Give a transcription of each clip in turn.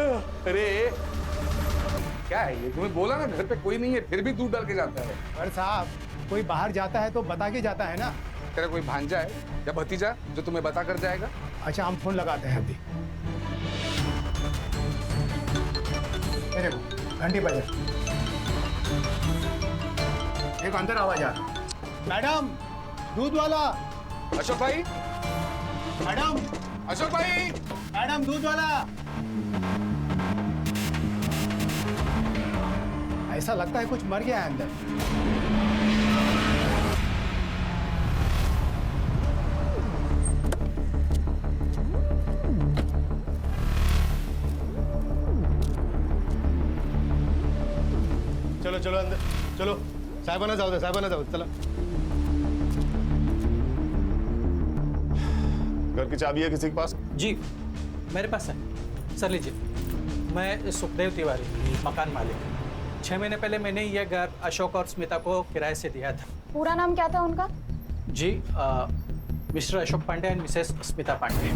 अरे क्या है ये? तुम्हें बोला ना घर पे कोई नहीं है, फिर भी दूध डाल के जाता है। पर साहब, कोई बाहर जाता है तो बता के जाता है ना। तेरा कोई भांजा है या भतीजा जो तुम्हें बता कर जाएगा? अच्छा, हम फोन लगाते हैं अभी। मेरे को घंटी बजे एक अंदर आवाज आ रहा। मैडम, दूध वाला। अशोक भाई, मैडम, अशोक भाई, मैडम दूध वाला। ऐसा लगता है कुछ मर गया है अंदर। चलो चलो अंदर चलो। साहेबाना जाऊ दे, साहेबाना जाऊ दे, चला। घर की चाबी है किसी के पास? जी मेरे पास है सर, लीजिए। मैं सुखदेव तिवारी, मकान मालिक। 6 महीने पहले मैंने यह घर अशोक और स्मिता को किराए से दिया था। पूरा नाम क्या था उनका? जी Mr Ashok Pandey and Mrs Smita Pandey.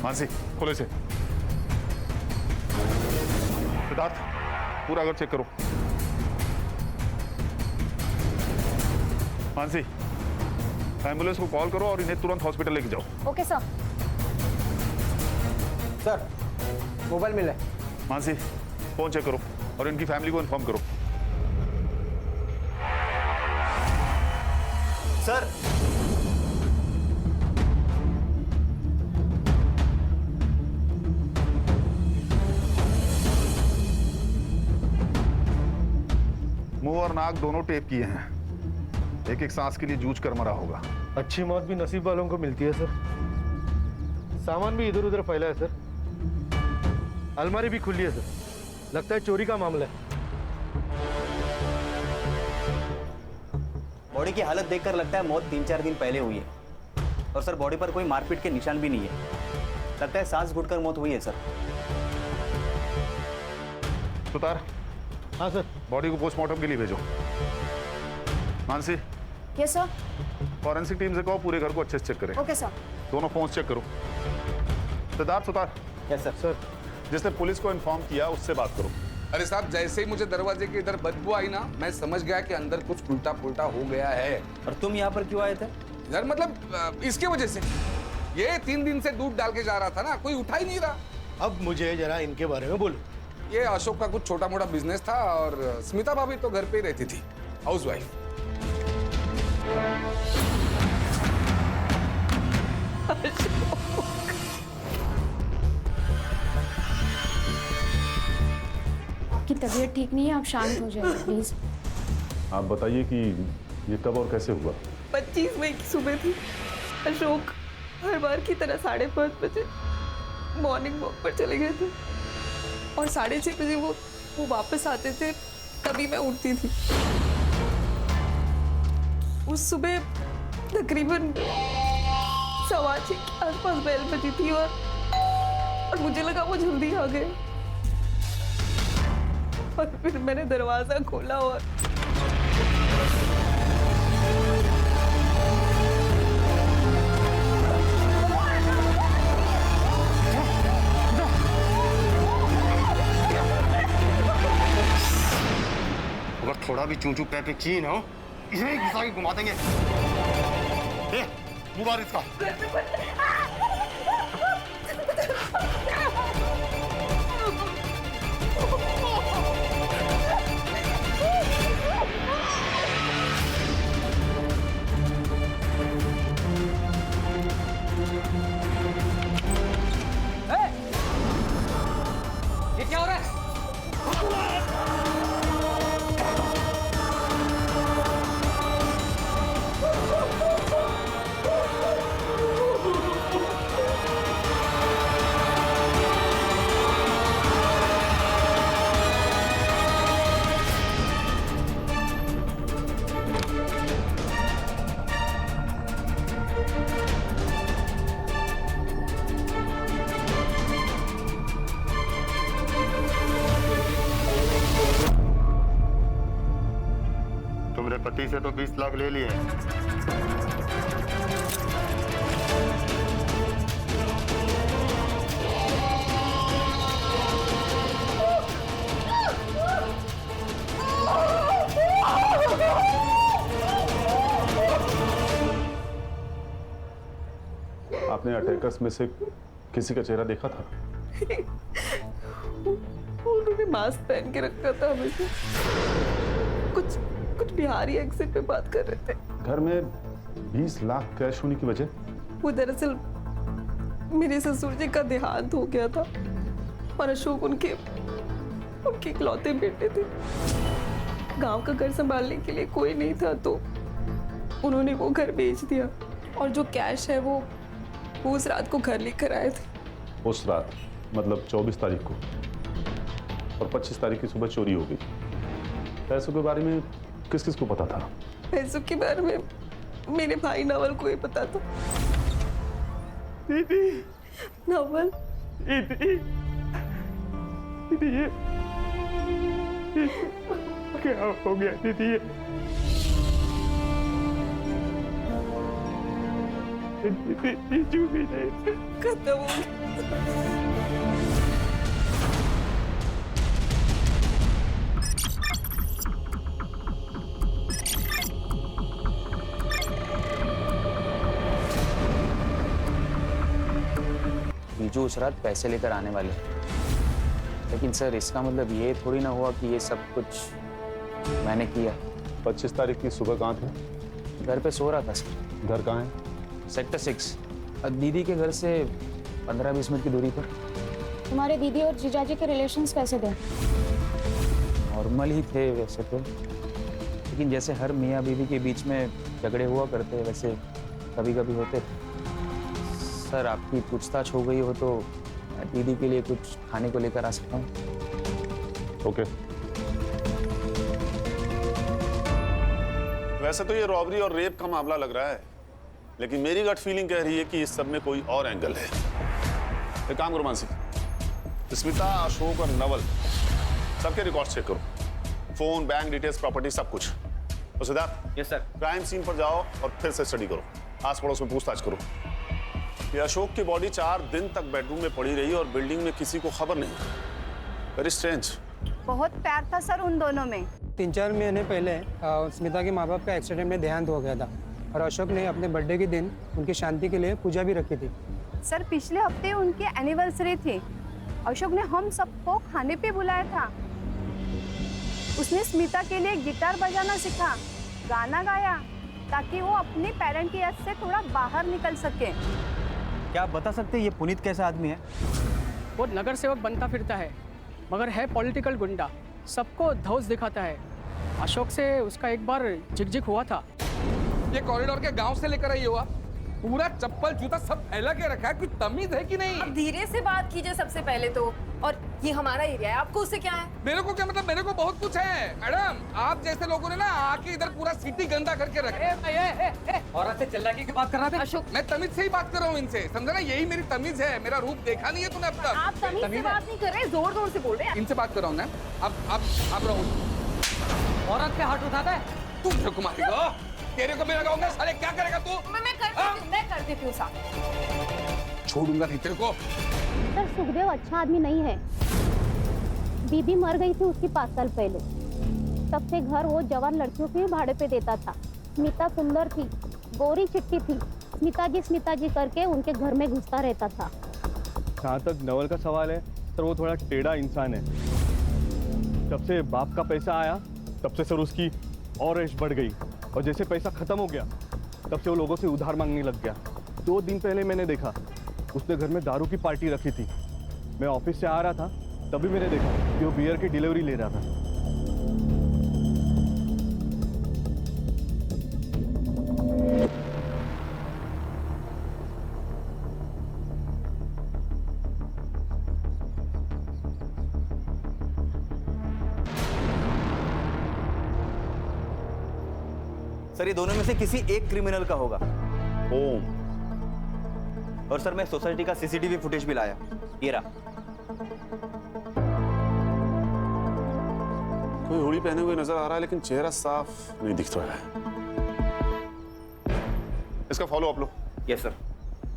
Mansi, खोले से। सिद्धार्थ, पूरा घर चेक करो। मानसी, एम्बुलेंस को कॉल करो और इन्हें तुरंत हॉस्पिटल लेके जाओ। Okay sir. सर, मोबाइल मिला है। मानसी, फोन चेक करो और इनकी फैमिली को इन्फॉर्म करो। सर, मुंह और नाक दोनों टेप किए हैं। एक एक सांस के लिए जूझ कर मरा होगा। अच्छी मौत भी नसीब वालों को मिलती है सर। सामान भी इधर उधर फैला है सर। अलमारी भी खुली है सर। लगता है चोरी का मामला है। बॉडी की हालत देखकर लगता है मौत 3-4 दिन पहले हुई है। और सर, बॉडी पर कोई मारपीट के निशान भी नहीं है। लगता है सांस घुटकर मौत हुई है सर। सुतार, हाँ सर। बॉडी को पोस्टमार्टम के लिए भेजो। Mansi, yes sir. Forensic team से कहो पूरे घर को अच्छे से चेक करें। Okay sir. दोनों फोन चेक करो। Siddharth, Sutar, yes sir. Sir, जिसने पुलिस को इन्फॉर्म किया उससे बात करो। अरे साहब, जैसे ही मुझे दरवाजे के इधर बदबू आई ना, मैं समझ गया कि अंदर कुछ उल्टा पुल्टा हो गया है। और तुम यहाँ पर क्यों आए थे? यार मतलब इसके वजह से। ये 3 दिन से दूध डाल के जा रहा था ना, कोई उठा ही नहीं रहा। अब मुझे जरा इनके बारे में बोलो। ये अशोक का कुछ छोटा मोटा बिजनेस था और स्मिता भाभी तो घर पे ही रहती थी, हाउसवाइफ। आपकी तबीयत ठीक नहीं है, आप शांत हो जाइए प्लीज। आप बताइए कि ये कब और कैसे हुआ? 25 मई की सुबह थी। अशोक हर बार की तरह 5:30 बजे मॉर्निंग वॉक पर चले गए थे और 6:30 बजे वो वापस आते थे, तभी मैं उठती थी। उस सुबह तकरीबन 6:15 के आसपास बेल बजी थी और मुझे लगा वो जल्दी आ गए। और फिर मैंने दरवाजा खोला और अगर थोड़ा भी चूचू पे की ना, इसे घुसा के घुमा देंगे। मुबारक इसका। ये क्या हो रहा है? मेरे पति से तो 20 लाख ले लिए। आपने अटैकर्स में से किसी का चेहरा देखा था? उन्होंने मास्क पहन के रखा था हमेशा। कुछ बिहारी एक्सेंट पे बात कर रहे थे। घर में 20 लाख कैश होने की वजह? वो दरअसल मेरे ससुर जी का देहांत हो गया था और अशोक उनके इकलौते बेटे थे। गांव का घर संभालने के लिए कोई नहीं था तो उन्होंने वो घर बेच दिया और जो कैश है वो उस रात को घर लेकर आए थे। उस रात मतलब 24 तारीख को, और 25 तारीख की सुबह चोरी हो गई। पैसों के बारे में किस किस को पता था? पैसों के बारे में मेरे भाई नवल को ही पता था। दीदी, नवल, दीदी, ये क्या हो गया दीदी? जो भी नहीं खत्म हो गया। बीजू उस रात पैसे लेकर आने वाले, लेकिन सर इसका मतलब ये थोड़ी ना हुआ कि ये सब कुछ मैंने किया। 25 तारीख की सुबह कहाँ थे? घर पे सो रहा था सर। घर कहाँ है? सेक्टर 6, दीदी के घर से 15-20 मिनट की दूरी पर। तुम्हारे दीदी और जीजाजी के रिलेशंस कैसे थे? नॉर्मल ही थे वैसे तो, लेकिन जैसे हर मियाँ बीवी के बीच में झगड़े हुआ करते हैं वैसे कभी कभी होते थे। सर आपकी पूछताछ हो गई हो तो मैं दीदी के लिए कुछ खाने को लेकर आ सकता हूँ? ओके। वैसे तो ये रॉबरी और रेप का मामला लग रहा है, लेकिन मेरी गट फीलिंग कह रही है कि इस सब में कोई और एंगल है। एक काम करो मानसी, स्मिता, अशोक और नवल सबके रिकॉर्ड चेक करो, फोन, बैंक डिटेल्स, प्रॉपर्टी, सब कुछ। और Siddharth, yes sir. Crime scene पर जाओ और फिर से स्टडी करो, आस पड़ोस में पूछताछ करो। ये अशोक की बॉडी 4 दिन तक बेडरूम में पड़ी रही और बिल्डिंग में किसी को खबर नहीं। Very strange. बहुत प्यार था सर उन दोनों में। 3-4 महीने पहले स्मिता के माँ बाप का एक्सीडेंट में देहांत हो गया था और अशोक ने अपने बर्थडे के दिन उनकी शांति के लिए पूजा भी रखी थी। सर पिछले हफ्ते उनकी एनिवर्सरी थी। अशोक ने हम सबको खाने पे बुलाया था। उसने स्मिता के लिए गिटार बजाना सीखा, गाना गाया ताकि वो अपने पेरेंट की याद से थोड़ा बाहर निकल सके। क्या आप बता सकते हैं ये पुनीत कैसा आदमी है? वो नगर सेवक बनता फिरता है मगर है पॉलिटिकल गुंडा, सबको धौस दिखाता है। अशोक से उसका एक बार झिकझिक हुआ था। ये कॉरिडोर के गांव से लेकर आई हुआ पूरा चप्पल जूता सब फैला के रखा है, कोई तमीज है कि नहीं? अब धीरे से बात कीजिए सबसे पहले तो। और ये हमारा एरिया है, आपको उससे क्या है? मेरे को क्या मतलब? मेरे को बहुत कुछ है मैडम। आप जैसे लोगों ने ना आके इधर पूरा सिटी गंदा करके रखे। औरत से चिल्लाके की बात कर रहा था अशोक, मैं तमीज से ही बात कर रहा हूँ इनसे, समझा ना? यही मेरी तमीज है। मेरा रूप देखा नहीं है तूने अब तक? आप तमीज से बात नहीं कर रहे, जोर जोर से बोल रहे हैं। इनसे बात कर रहा हूँ ना। अब रहो। औरत पे हाथ उठाता है तू मेरे को मारेगा? तेरे को भी लगाऊंगा साले। क्या करेगा तू? मैं कर देती हूँ साहब। छोड़ूंगा नहीं तेरे को। सर सुखदेव अच्छा आदमी नहीं है। बीबी मर गई थी उसकी 5 साल पहले। तब से घर वो जवान लड़कियों के भाड़े पे देता था। स्मिता सुंदर थी, गोरी चिट्टी थी। स्मिता जी करके उनके घर में घुसता रहता था। जहाँ तक नवल का सवाल है सर, वो थोड़ा टेढ़ा इंसान है। जब से बाप का पैसा आया तब से सर उसकी और ऐश बढ़ गई, और जैसे पैसा खत्म हो गया तब से वो लोगों से उधार मांगने लग गया। 2 दिन पहले मैंने देखा उसने घर में दारू की पार्टी रखी थी। मैं ऑफिस से आ रहा था तभी मैंने देखा कि वो बियर की डिलीवरी ले रहा था। सर ये दोनों में से किसी एक क्रिमिनल का होगा। ओम। और सर मैं सोसाइटी का सीसीटीवी फुटेज भी लाया, ये रहा। कोई हुडी पहने हुए नजर आ रहा है, लेकिन चेहरा साफ नहीं दिख रहा है। इसका फॉलो अप लो। Yes sir.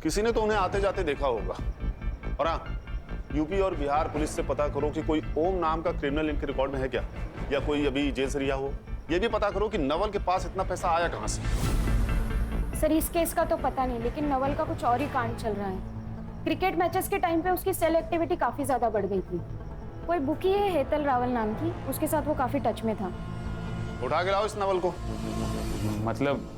किसी ने तो उन्हें आते जाते देखा होगा। और हाँ, यूपी और बिहार पुलिस से पता करो कि कोई ओम नाम का क्रिमिनल इनके रिकॉर्ड में है क्या, या कोई अभी जेल से रिहा हो। ये भी पता करो कि नवल के पास इतना पैसा आया कहाँ से। सर इस केस का तो पता नहीं, लेकिन नवल का कुछ और ही कांड चल रहा है। क्रिकेट मैचेस के टाइम पे उसकी सेल एक्टिविटी काफी ज्यादा बढ़ गई थी। कोई बुकी है हेतल रावल नाम की, उसके साथ वो काफी टच में था। उठा के लाओ इस नवल को। मतलब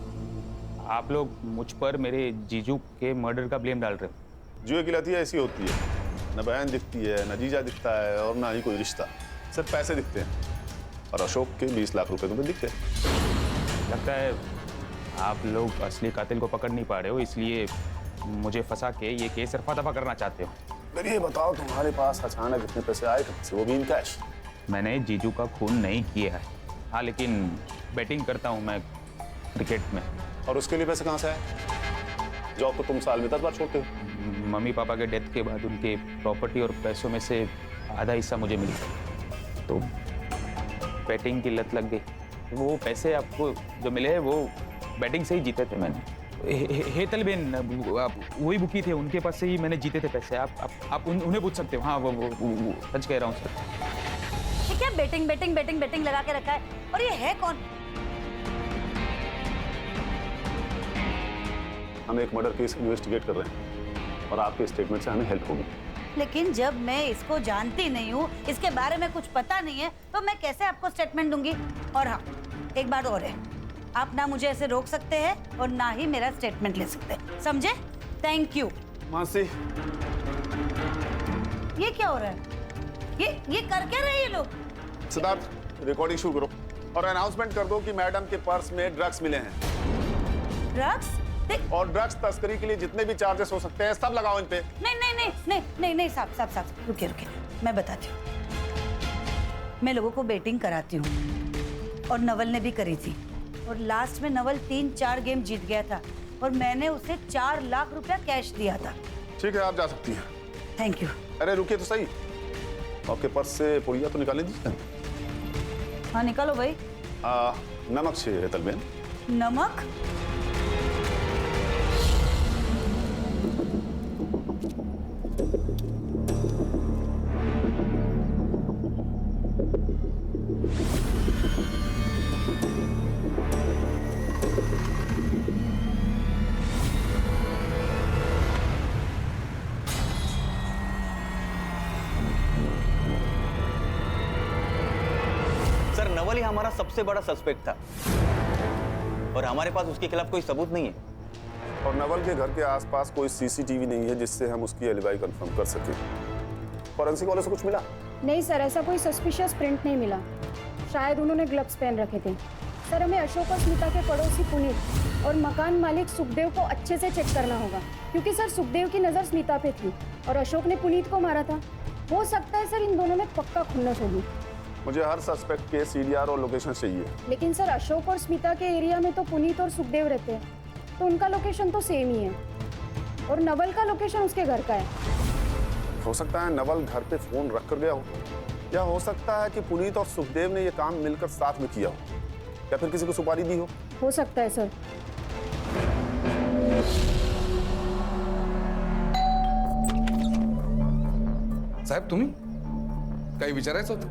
आप लोग मुझ पर मेरे जीजू के मर्डर का ब्लेम डाल रहे हो? जुए की लती ऐसी होती है, न बहन दिखती है, न जीजा दिखता है, और ना ही कोई रिश्ता, सिर्फ पैसे दिखते हैं। और अशोक के 20 लाख रुपए तुम्हें दिखते हैं। लगता है आप लोग असली कातिल को पकड़ नहीं पा रहे हो, इसलिए मुझे फंसा के ये केस रफा दफा करना चाहते हो। मेरी ये बताओ, तुम्हारे पास अचानक इतने पैसे आए कहाँ से, वो भी इन कैश? मैंने जीजू का खून नहीं किया है, हाँ, लेकिन बैटिंग करता हूँ मैं क्रिकेट में। और उसके लिए पैसे कहाँ से आए? जॉब तो तुम साल में 10 बार छोड़ते हो। मम्मी पापा के डेथ के बाद उनके प्रॉपर्टी और पैसों में से आधा हिस्सा मुझे मिल गया, तो बैटिंग की लत लग गई। वो पैसे आपको जो मिले हैं वो बैटिंग से ही जीते थे मैंने। हेतल बेन वही बुकी थे, उनके पास से ही मैंने जीते थे पैसे। आप उन्हें पूछ सकते हो। हाँ, वो सच कह रहा हूँ सर। ये क्या बैटिंग बैटिंग बैटिंग बैटिंग लगा के रखा है? और ये है कौन? हम एक मर्डर केस इन्वेस्टिगेट कर रहे हैं और आपके स्टेटमेंट से हमें हेल्प होगी। लेकिन जब मैं इसको जानती नहीं हूँ, इसके बारे में कुछ पता नहीं है, तो मैं कैसे आपको स्टेटमेंट दूंगी? और हाँ, एक बात और है, आप ना मुझे ऐसे रोक सकते हैं और ना ही मेरा स्टेटमेंट ले सकते हैं, समझे? Thank you. मानसी, ये क्या हो रहा है? ये कर क्या रहे हैं ये लोग? सिद्धार्थ, रिकॉर्डिंग शुरू करो और अनाउंसमेंट कर दो कि मैडम के पर्स में ड्रग्स मिले हैं। ड्रग्स? और ड्रग्स तस्करी के लिए जितने भी चार्जेस हो सकते हैं सब लगाओ इन पे। नहीं साहब, रुकिए, मैं बताती हूँ। मैं लोगों को बेटिंग कराती हूँ और नवल ने भी करी थी, और लास्ट में नवल 3-4 गेम जीत गया था और मैंने उसे 4 लाख रुपया कैश दिया था। ठीक है, आप जा सकती हैं। Thank you. अरे रुकिए तो सही, आपके पर्स से पुड़िया तो निकालने दीजिए। हाँ निकालो भाई। नमक से हेतल बेन। नमक? सर, नवल ही हमारा सबसे बड़ा सस्पेक्ट था और हमारे पास उसके खिलाफ कोई सबूत नहीं है। और नवल के घर के आसपास कोई सीसीटीवी नहीं है जिससे हम उसकी एलिबाई कंफर्म कर सकें। फॉरेंसिक वाले से कुछ मिला? नहीं सर, ऐसा कोई सस्पिशियस प्रिंट नहीं मिला। शायद उन्होंने ग्लव्स पहन रखे थे। सर, हमें अशोक और स्मिता के पड़ोसी पुनीत और मकान मालिक सुखदेव को अच्छे से चेक करना होगा, क्योंकि सर सुखदेव की नज़र स्मिता पे थी और अशोक ने पुनीत को मारा था। हो सकता है सर इन दोनों में पक्का खुन्नस होगी। मुझे हर सस्पेक्ट के सीडीआर और लोकेशन चाहिए। लेकिन सर अशोक और स्मिता के एरिया में तो पुनीत और सुखदेव रहते हैं, तो उनका लोकेशन तो सेम ही है, और नवल का लोकेशन उसके घर का है। हो सकता है नवल घर पे फोन रख कर गया हो, या हो सकता है कि पुनीत और सुखदेव ने ये काम मिलकर साथ में किया हो, या फिर किसी को सुपारी दी हो सकता है सर। साहेब तुम्ही काही विचारायचं होतं?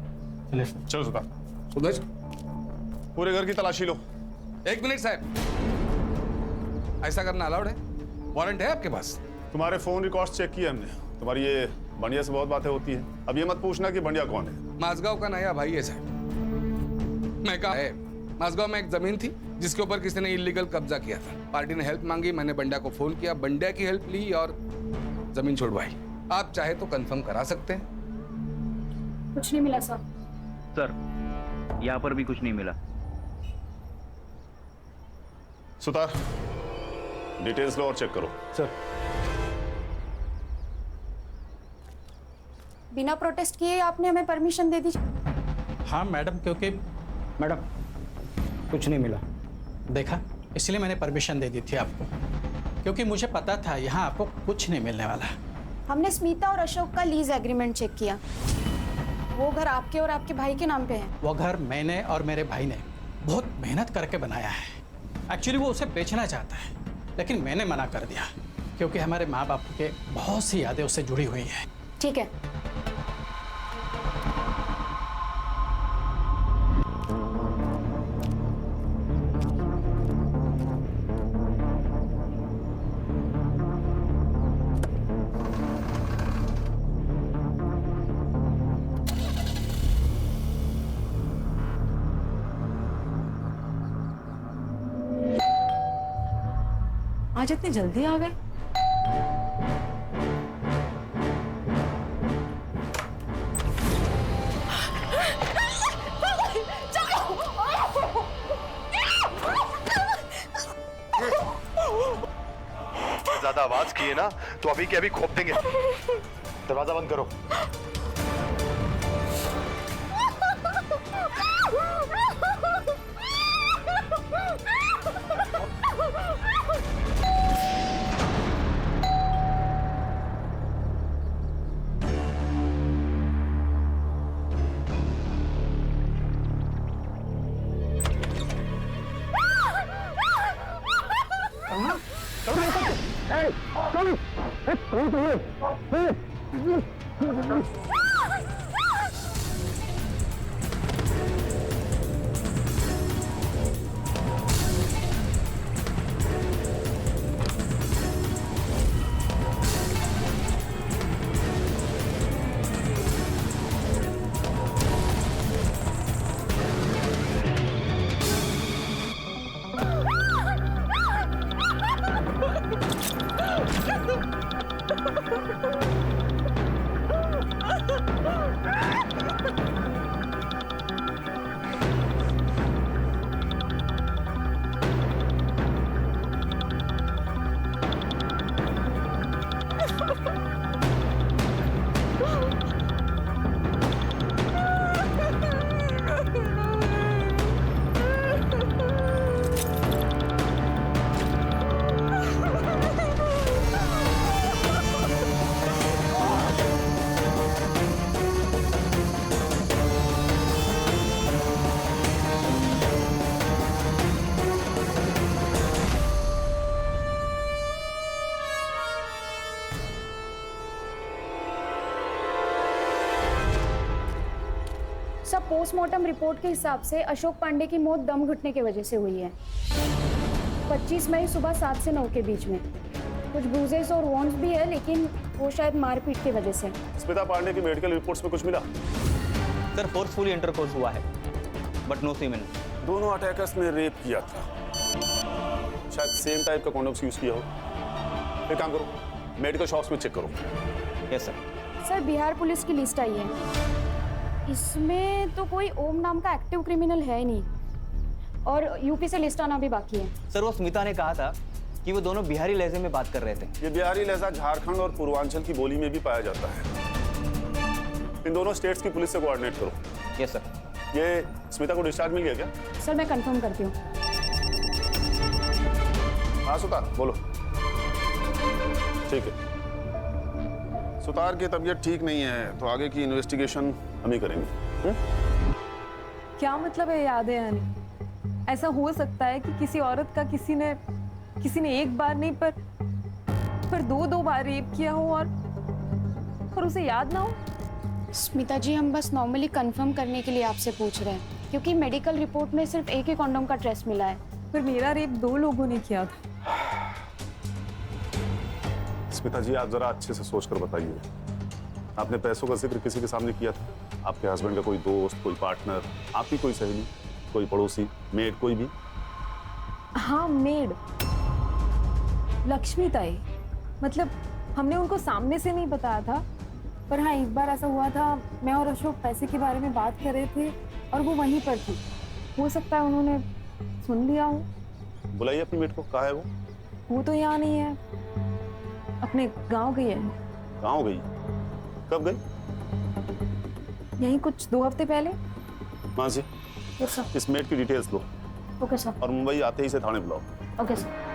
चलो सुदेश, पूरे घर की तलाशी लो। 1 मिनट साहब, ऐसा करना अलाउड है? वारंट है आपके पास? तुम्हारे फोन रिकॉर्ड्स चेक किए हमने। तुम्हारी ये बंडिया से बहुत बातें होती है। अब ये मत पूछना कि बंडिया कौन है। माझगांव का नया भाई है साहब। मैं कहा है, माझगांव में एक जमीन थी जिसके ऊपर किसी ने इलीगल कब्जा किया था। पार्टी ने हेल्प मांगी, मैंने बंडिया को फोन किया, बंडिया की हेल्प ली और जमीन छुड़वाई। आप चाहे तो कंफर्म करा सकते हैं। कुछ नहीं मिला सर। सर, यहाँ पर भी कुछ नहीं मिला। सुतार, डिटेल्स लो और चेक करो। सर, बिना प्रोटेस्ट किए आपने हमें परमिशन दे दी? हाँ मैडम, क्योंकि मैडम कुछ नहीं मिला। देखा, इसलिए मैंने परमिशन दे दी थी आपको, क्योंकि मुझे पता था यहाँ आपको कुछ नहीं मिलने वाला। हमने स्मिता और अशोक का लीज एग्रीमेंट चेक किया। वो घर आपके और आपके भाई के नाम पे है? वो घर मैंने और मेरे भाई ने बहुत मेहनत करके बनाया है। एक्चुअली वो उसे बेचना चाहता है, लेकिन मैंने मना कर दिया क्योंकि हमारे माँ बाप के बहुत सी यादें उससे जुड़ी हुई हैं। ठीक है। आज इतनी जल्दी आ गए? ज्यादा आवाज किए ना तो अभी के अभी खोप देंगे। दरवाजा बंद करो। सब पोस्टमार्टम रिपोर्ट के हिसाब से अशोक पांडे की मौत दम घुटने की वजह से हुई है। 25 मई सुबह 7 से 9 के बीच में। कुछ ब्रूजेस और वॉन्ड्स भी है, लेकिन वो शायद मारपीट की वजह से। स्मिता पांडे की मेडिकल रिपोर्ट्स में कुछ मिला? सर फोर्सफुली इंटरकोर्स हुआ है, बट नो सीमेन। दोनों अटैकर्स ने रेप किया था, शायद सेम टाइप का कॉन्डोम्स यूज किया हो। एक काम करो, मेडिकल शॉप्स में चेक करो। Yes sir. Sir Bihar police की लिस्ट आई है, इसमें तो कोई ओम नाम का एक्टिव क्रिमिनल है नहीं, और यूपी से लिस्ट आना भी बाकी है। सर वो स्मिता ने कहा था कि वो दोनों बिहारी लहजे में बात कर रहे थे। ये बिहारी लहजा झारखंड और पूर्वांचल की बोली में भी पाया जाता है। इन दोनों स्टेट्स की पुलिस से कोऑर्डिनेट करो। Yes sir. ये स्मिता को डिस्चार्ज मिल गया क्या? सर मैं कंफर्म करती हूँ। हाँ सुतार बोलो। ठीक है, सुतार की तबीयत ठीक नहीं है, तो आगे की इन्वेस्टिगेशन हम ही करेंगे। क्या मतलब है यादें आने? ऐसा हो सकता है कि किसी औरत का किसी ने एक बार नहीं पर दो बार रेप किया हो और उसे याद ना हो? स्मिता जी, हम बस नॉर्मली कंफर्म करने के लिए आपसे पूछ रहे हैं, क्योंकि मेडिकल रिपोर्ट में सिर्फ एक ही कॉन्डोम का ट्रेस मिला है। पर मेरा रेप 2 लोगों ने किया था। स्मिता जी, आप जरा अच्छे से सोचकर बताइए, आपने पैसों का जिक्र किसी के सामने किया था? आपके हस्बैंड का कोई दोस्त, कोई पार्टनर, आपकी कोई सहेली, कोई पड़ोसी, मेड, कोई भी? हाँ, मेड लक्ष्मी ताई। मतलब हमने उनको सामने से नहीं बताया था, पर हाँ एक बार ऐसा हुआ था, मैं और अशोक पैसे के बारे में बात कर रहे थे और वो वहीं पर थी। हो सकता है उन्होंने सुन लिया हो। बुलाइए अपनी मेड को। कहाँ है वो? वो तो यहाँ नहीं है, अपने गांव गई है। गाँव गई? कब गई? यही कुछ 2 हफ्ते पहले। माँ जी, इस मेड की डिटेल्स लो। Okay sir. और मुंबई आते ही से थाने बुलाओ। Okay sir.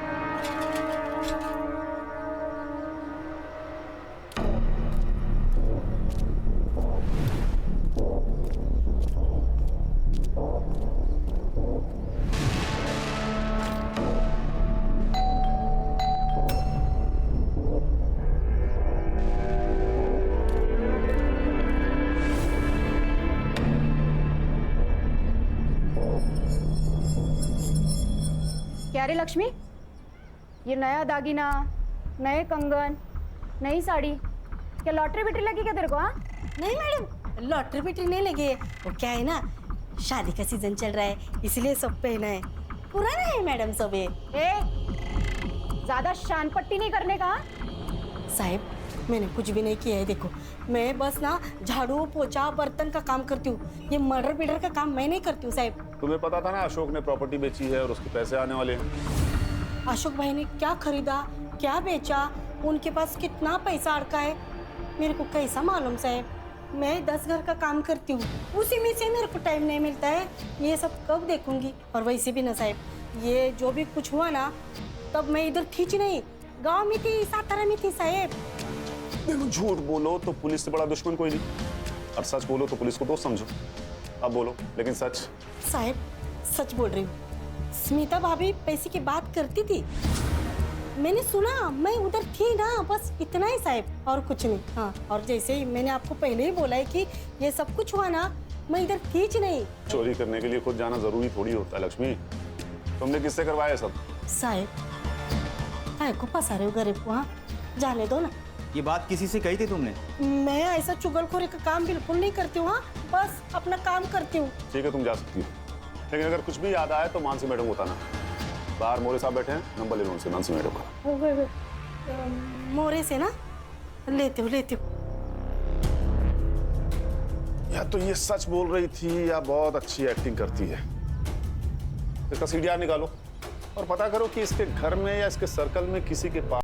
क्या रे लक्ष्मी, ये नया दागिना, नए कंगन, नई साड़ी, क्या लॉटरी बिटरी लगी क्या तेरे को? हाँ नहीं मैडम, लॉटरी बिटरी नहीं लगी है। वो क्या है ना, शादी का सीजन चल रहा है इसलिए सब पहना है। पुराना है मैडम सब ये। ज्यादा शान पट्टी नहीं करने का। साहब मैंने कुछ भी नहीं किया है, देखो मैं बस ना झाड़ू पोछा बर्तन का काम करती हूँ, ये मर्डर बिडर का काम मैं नहीं करती हूँ साहब। तुम्हें पता था ना अशोक ने प्रॉपर्टी बेची है और उसके पैसे आने वाले हैं। अशोक भाई ने क्या खरीदा, क्या बेचा, उनके पास कितना पैसा अड़का है, मेरे को कैसा मालूम साहब। मैं 10 घर का काम करती हूँ, उसी में से मेरे को टाइम नहीं मिलता है, ये सब कब देखूंगी। और वैसे भी ना साहब, ये जो भी कुछ हुआ ना, तब मैं इधर थी ही नहीं, गांव में थी, सातारा में थी साहब। देखो झूठ बोलो तो पुलिस से बड़ा दुश्मन कोई नहीं, और सच बोलो तो पुलिस को दोस्त समझो। अब बोलो लेकिन सच। साहब सच बोल रही हूँ, स्मिता भाभी पैसे की बात करती थी, मैंने सुना, मैं उधर थी ना, बस इतना ही साहब, और कुछ नहीं। हाँ, और जैसे ही मैंने आपको पहले ही बोला है कि ये सब कुछ हुआ ना, मैं इधर थी ही नहीं। चोरी करने के लिए खुद जाना जरूरी थोड़ी होता है लक्ष्मी। तुमने किससे करवाया सब? साहब काय को फंसा रहे हो गरीब को? हाँ जाने दो ना। ये बात किसी से कही थी तुमने? मैं ऐसा चुगलखोरी का काम बिल्कुल नहीं करती हूँ। हाँ बस अपना काम करती हूँ। ठीक है तुम जा सकती हो, लेकिन अगर कुछ भी याद आए तो मानसी मैडम को बताना। बाहर मोरे साहब बैठे हैं, नंबर ले लो उनसे, मानसी मैडम का। मोरे से ना लेती हूँ। या तो ये सच बोल रही थी या बहुत अच्छी एक्टिंग करती है। इसका सीडीआर निकालो और पता करो कि इसके घर में या इसके सर्कल में किसी के पास